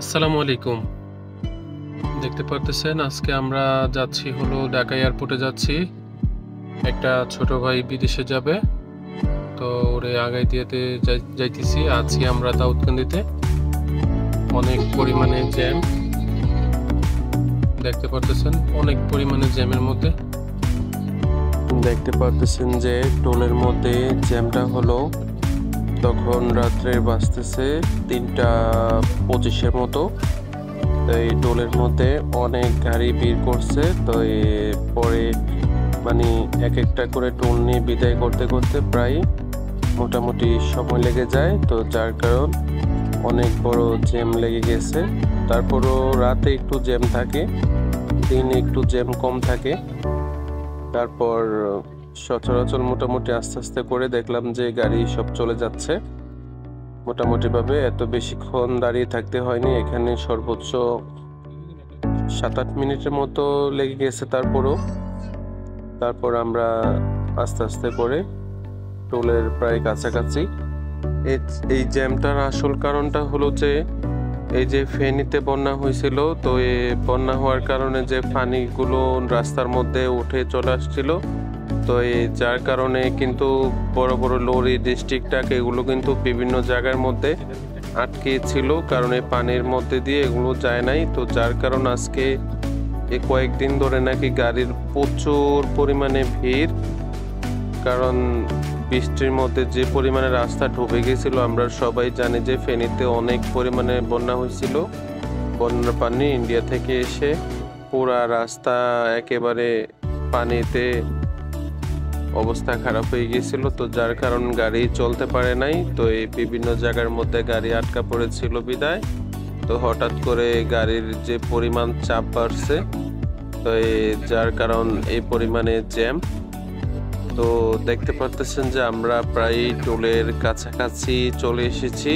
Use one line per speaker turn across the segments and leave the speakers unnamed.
আসসালামু আলাইকুম। দেখতে পারতেছেন আজকে আমরা যাচ্ছি হলো ঢাকা এয়ারপোর্টে যাচ্ছি। একটা ছোট ভাই বিদেশে যাবে, তো ওরে আগাই দিয়েতে যাইতেছি। আছি আমরা দাউদকান্দিতে। অনেক পরিমাণে জ্যাম দেখতে পারতেছেন, অনেক পরিমাণে জ্যামের মধ্যে দেখতে পারতেছেন যে টোলের মধ্যে জ্যামটা হলো। তখন রাত্রে বাজতেছে 3:25 মতো। এই টোলের মধ্যে অনেক গাড়ি ভিড় করছে। তো পরে মানে এক একটা করে টোল নিয়ে বিদায় করতে করতে প্রায় মোটামুটি সময় লেগে যায়। তো যার কারণ অনেক বড় জ্যাম লেগে গেছে। তারপরও রাতে একটু জ্যাম থাকে, দিনে একটু জ্যাম কম থাকে। তারপর সচরাচর মোটামুটি আস্তে আস্তে করে দেখলাম যে গাড়ি সব চলে যাচ্ছে মোটামুটিভাবে। এত বেশিক্ষণ দাঁড়িয়ে থাকতে হয়নি এখানে, সর্বোচ্চ 7-8 মিনিটের মতো লেগে গেছে। তারপর আমরা আস্তে আস্তে করে টোলের প্রায় কাছাকাছি। এই জ্যামটার আসল কারণটা হলো যে এই যে ফেনীতে বন্যা হয়েছিল, তো এই বন্যা হওয়ার কারণে যে পানিগুলো রাস্তার মধ্যে উঠে চলে আসছিল, তো যার কারণে কিন্তু বড় বড় লরি, ডিস্ট্রিক্ট ট্রাক এগুলো কিন্তু বিভিন্ন জায়গার মধ্যে আটকে ছিল, কারণ এই পানির মধ্যে দিয়ে এগুলো যায় নাই। তো যার কারণ আজকে এই কয়েকদিন ধরে নাকি গাড়ির প্রচুর পরিমাণে ভিড়, কারণ বৃষ্টির মধ্যে যে পরিমাণে রাস্তা ডুবে গেছিল। আমরা সবাই জানি যে ফেনীতে অনেক পরিমাণে বন্যা হয়েছিল। বন্যার পানি ইন্ডিয়া থেকে এসে পুরা রাস্তা একেবারে পানিতে অবস্থা খারাপ হয়ে গিয়েছিল। তো যার কারণ গাড়ি চলতে পারে নাই। তো এই বিভিন্ন জায়গার মধ্যে গাড়ি আটকা পড়েছিল বিদায়। তো হঠাৎ করে গাড়ির যে পরিমাণ চাপ বাড়ছে, তো যার কারণ এই পরিমাণে জ্যাম। তো দেখতে পারতেছেন যে আমরা প্রায় টোলের কাছাকাছি চলে এসেছি।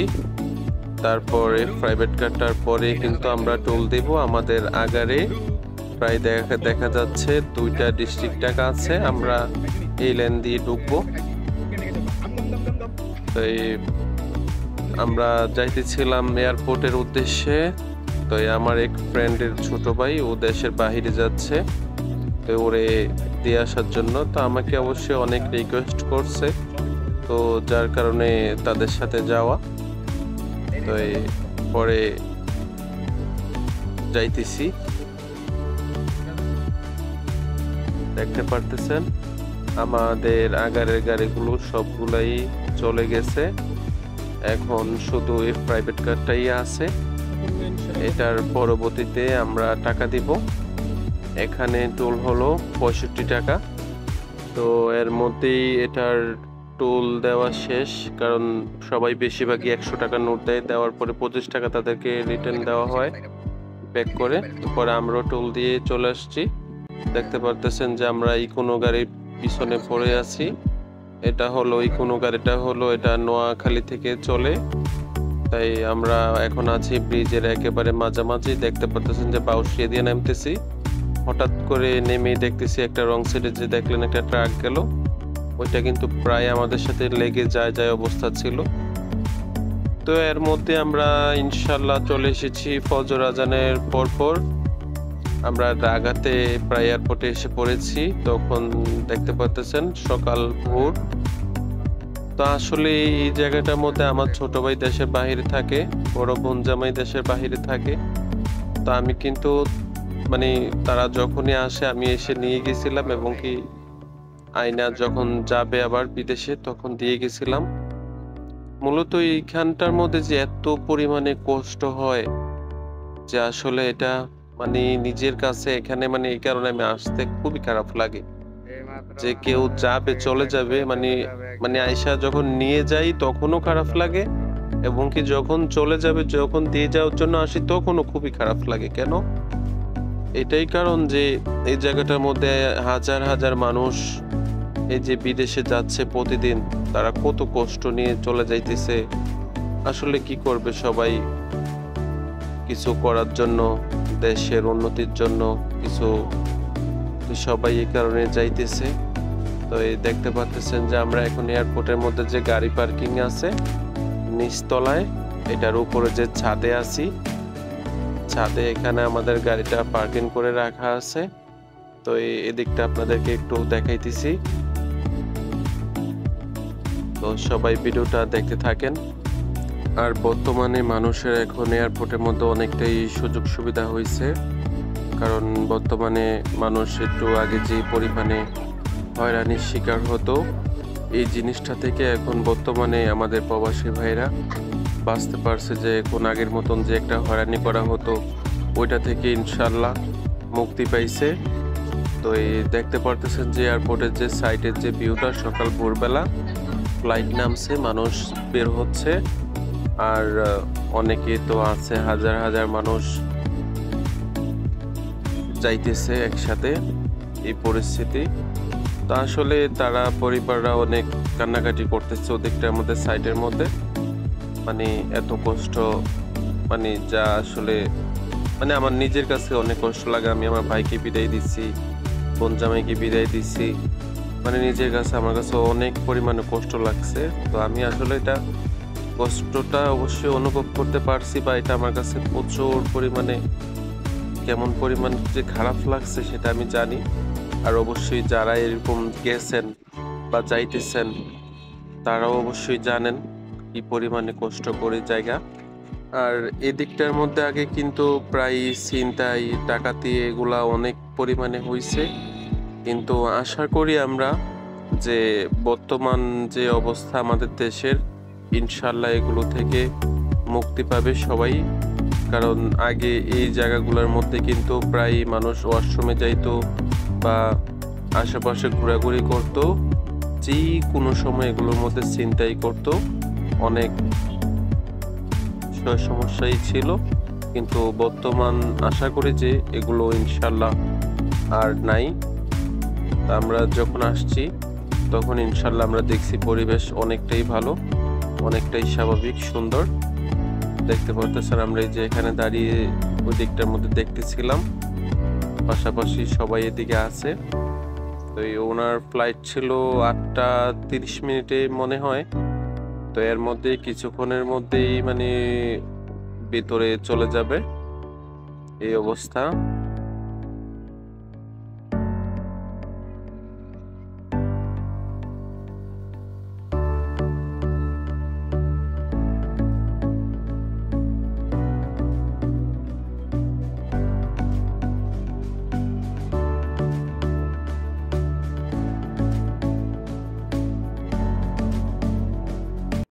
তারপরে প্রাইভেট কারটার পরে কিন্তু আমরা টোল দেব। আমাদের আগারে প্রায় দেখা যাচ্ছে 2টা ডিস্ট্রিক্ট টাকা আছে। আমরা এই লেন দিয়ে ঢুকবো। তো আমরা যাইতেছিলাম এয়ারপোর্টের উদ্দেশ্যে। তো আমার এক ফ্রেন্ডের ছোট ভাই, ও দেশের বাহিরে যাচ্ছে, তো ওরে দিয়ে আসার জন্য। তো আমাকে অবশ্যই অনেক রিকোয়েস্ট করছে, তো যার কারণে তাদের সাথে যাওয়া। তো পরে যাইতেছি। দেখতে পারতেছেন আমাদের আগারের গাড়িগুলো সবগুলাই চলে গেছে। এখন শুধু এই প্রাইভেট কারটাই আছে। এটার পরবর্তীতে আমরা টাকা দিব। এখানে টোল হলো 65 টাকা। তো এর মধ্যেই এটার টোল দেওয়া শেষ, কারণ সবাই বেশিরভাগই 100 টাকা নোট দেয়। দেওয়ার পরে 25 টাকা তাদেরকে রিটার্ন দেওয়া হয় ব্যাক করে। পরে আমরাও টোল দিয়ে চলে আসছি। দেখতে পারতেছেন যে আমরা ইকোনো গাড়ির পিছনে পড়ে আছি। এটা হলো ইকোনো গাড়িটা হলো এটা নোয়াখালী থেকে চলে। তাই আমরা এখন আছি ব্রিজের একেবারে মাঝামাঝি। দেখতে পারতেছেন যে বাউশিয়া দিয়ে নামতেছি। হঠাৎ করে নেমে দেখতেছি একটা রং সাইডে যে দেখলেন একটা ট্রাক গেল, ওইটা কিন্তু প্রায় আমাদের সাথে লেগে যায় অবস্থা ছিল। তো এর মধ্যে আমরা ইনশাল্লাহ চলে এসেছি ফজর আজানের পরপর। আমরা ঢাকাতে প্রায় এয়ারপোর্টে এসে পড়েছি। তখন দেখতে পাচ্ছেন সকাল ভোর। তো আসলে এই জায়গাটার মধ্যে আমার ছোট ভাই দেশের বাহিরে থাকে, বড় বোন জামাই দেশের বাহিরে থাকে। তো আমি কিন্তু মানে তারা যখনই আসে আমি এসে নিয়ে গেছিলাম, এবং কি আয়না যখন যাবে আবার বিদেশে তখন দিয়ে গেছিলাম। মূলত এইখানটার মধ্যে যে এত পরিমাণে কষ্ট হয় যে আসলে এটা মানে নিজের কাছে এখানে মানে এই কারণে আমি আসতে খুবই খারাপ লাগে যে কেউ যাবে চলে যাবে, মানে মানে আয়সা যখন নিয়ে যাই তখনও খারাপ লাগে, এবং কি যখন চলে যাবে, যখন দিয়ে যাওয়ার জন্য আসি তখনও খুবই খারাপ লাগে। কেন? এটাই কারণ যে এই জায়গাটার মধ্যে হাজার হাজার মানুষ এই যে বিদেশে যাচ্ছে প্রতিদিন, তারা কত কষ্ট নিয়ে চলে যাইতেছে। আসলে কি করবে সবাই কিছু করার জন্য, দেশের উন্নতির জন্য কিছু, সবাই এই কারণে যাইতেছে। তো এই দেখতে পাচ্ছেন যে আমরা এখন এয়ারপোর্টের মধ্যে যে গাড়ি পার্কিং আছে নিচতলায়, এটার উপরে যে ছাদে আছি, ছাদে এখানে আমাদের গাড়িটা পার্কিং করে রাখা আছে। তো এদিকটা আপনাদেরকে একটু দেখাইতেছি, তো সবাই ভিডিওটা দেখতে থাকেন। আর বর্তমানে মানুষের এখন এয়ারপোর্টের মধ্যে অনেকটাই সুযোগ সুবিধা হয়েছে, কারণ বর্তমানে মানুষ একটু আগে যে পরিমাণে হয়রানির শিকার হতো, এই জিনিসটা থেকে এখন বর্তমানে আমাদের প্রবাসী ভাইরা বাঁচতে পারছে। যে এখন আগের মতন যে একটা হয়রানি করা হতো ওইটা থেকে ইনশাল্লাহ মুক্তি পাইছে। তো এই দেখতে পারতেছেন যে এয়ারপোর্টের যে সাইডের যে ভিউটা, সকাল ভোরবেলা ফ্লাইট নামছে, মানুষ বের হচ্ছে, আর অনেকে তো আছে, হাজার হাজার মানুষ যাইতেছে একসাথে। এই পরিস্থিতি তো আসলে তারা পরিবাররা অনেক কান্নাকাটি করতেছে ওদিকটার মধ্যে, সাইডের মধ্যে। মানে এত কষ্ট, মানে যা আসলে মানে আমার নিজের কাছে অনেক কষ্ট লাগে। আমি আমার ভাইকে বিদায় দিচ্ছি, বোন জামাইকে বিদায় দিচ্ছি, মানে নিজের কাছে আমার কাছে অনেক পরিমাণে কষ্ট লাগছে। তো আমি আসলে এটা কষ্টটা অবশ্যই অনুভব করতে পারছি, বা এটা আমার কাছে প্রচুর পরিমাণে কেমন পরিমাণ যে খারাপ লাগছে সেটা আমি জানি। আর অবশ্যই যারা এরকম গেছেন বা যাইতেছেন তারাও অবশ্যই জানেন কি পরিমাণে কষ্ট করে জায়গা। আর এদিকটার মধ্যে আগে কিন্তু প্রায় ছিনতাই ডাকাতি এগুলা অনেক পরিমাণে হয়েছে, কিন্তু আশা করি আমরা যে বর্তমান যে অবস্থা আমাদের দেশের, ইনশাল্লাহ এগুলো থেকে মুক্তি পাবে সবাই। কারণ আগে এই জায়গাগুলোর মধ্যে কিন্তু প্রায় মানুষ ওয়াশরুমে যাইতো বা আশেপাশে ঘোরাঘুরি করতো, যে কোনো সময় এগুলোর মধ্যে ছিনতাই করতো, অনেক সমস্যাই ছিল। কিন্তু বর্তমান আশা করি যে এগুলো ইনশাল্লাহ আর নাই। আমরা যখন আসছি তখন ইনশাল্লাহ আমরা দেখছি পরিবেশ অনেকটাই ভালো, অনেকটাই স্বাভাবিক, সুন্দর। দেখতে পারতেছেন আমরা এই যে এখানে দাঁড়িয়ে ওই দিকটার মধ্যে দেখতেছিলাম, পাশাপাশি সবাই এদিকে আছে। তো ওনার ফ্লাইট ছিল 8টা 30 মনে হয়। তো এর মধ্যে কিছুক্ষণের মধ্যেই মানে ভিতরে চলে যাবে, এই অবস্থা।